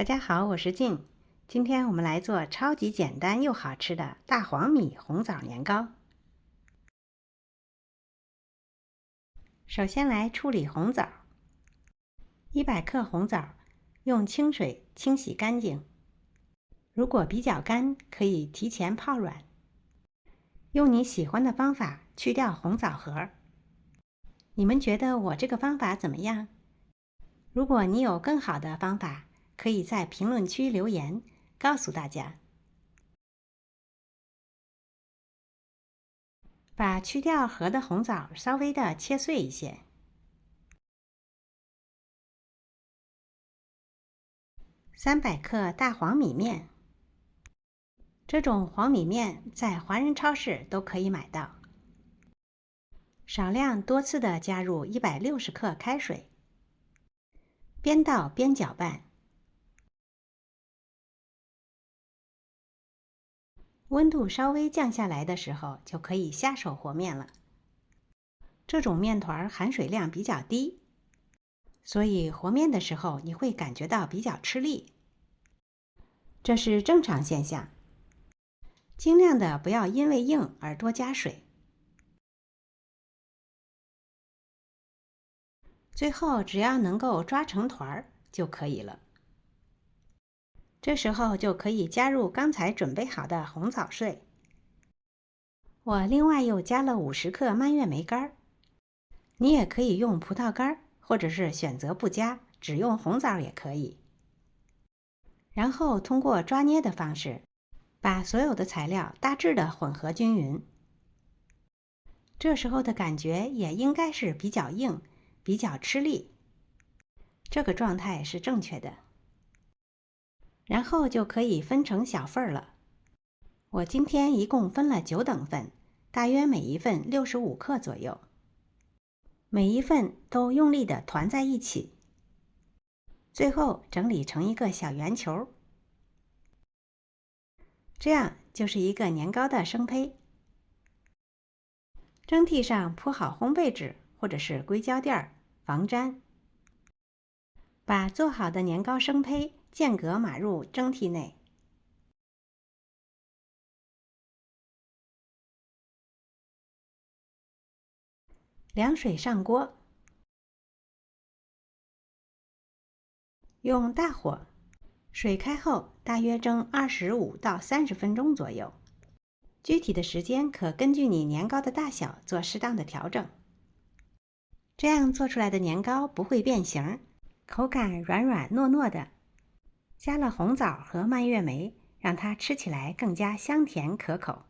大家好，我是静。今天我们来做超级简单又好吃的大黄米红枣年糕。首先来处理红枣。100克红枣，用清水清洗干净。如果比较干，可以提前泡软。用你喜欢的方法去掉红枣核。你们觉得我这个方法怎么样？如果你有更好的方法，可以在评论区留言，告诉大家。把去掉核的红枣稍微的切碎一些。300克大黄米面，这种黄米面在华人超市都可以买到。少量多次的加入160克开水，边倒边搅拌。温度稍微降下来的时候，就可以下手和面了。这种面团含水量比较低，所以和面的时候你会感觉到比较吃力，这是正常现象。尽量的不要因为硬而多加水。最后只要能够抓成团就可以了。这时候就可以加入刚才准备好的红枣碎。我另外又加了50克蔓越莓干，你也可以用葡萄干，或者是选择不加，只用红枣也可以。然后通过抓捏的方式，把所有的材料大致的混合均匀。这时候的感觉也应该是比较硬，比较吃力，这个状态是正确的。然后就可以分成小份了。我今天一共分了9等份，大约每一份65克左右。每一份都用力的团在一起，最后整理成一个小圆球。这样就是一个年糕的生胚。蒸屉上铺好烘焙纸或者是硅胶垫防粘。把做好的年糕生胚间隔码入蒸屉内。凉水上锅，用大火，水开后大约蒸25到30分钟左右。具体的时间可根据你年糕的大小做适当的调整。这样做出来的年糕不会变形，口感软软糯糯的。加了红枣和蔓越莓，让它吃起来更加香甜可口。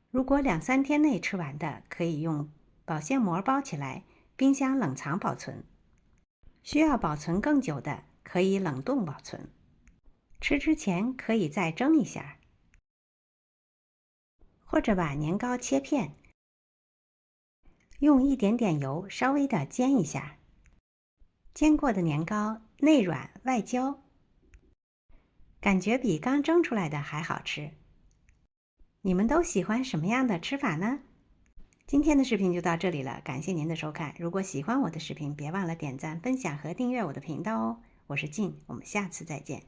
如果2-3天内吃完的，可以用保鲜膜包起来，冰箱冷藏保存。需要保存更久的，可以冷冻保存。吃之前可以再蒸一下，或者把年糕切片，用一点点油稍微的煎一下。煎过的年糕内软外焦，感觉比刚蒸出来的还好吃。你们都喜欢什么样的吃法呢？今天的视频就到这里了，感谢您的收看。如果喜欢我的视频，别忘了点赞、分享和订阅我的频道哦。我是静，我们下次再见。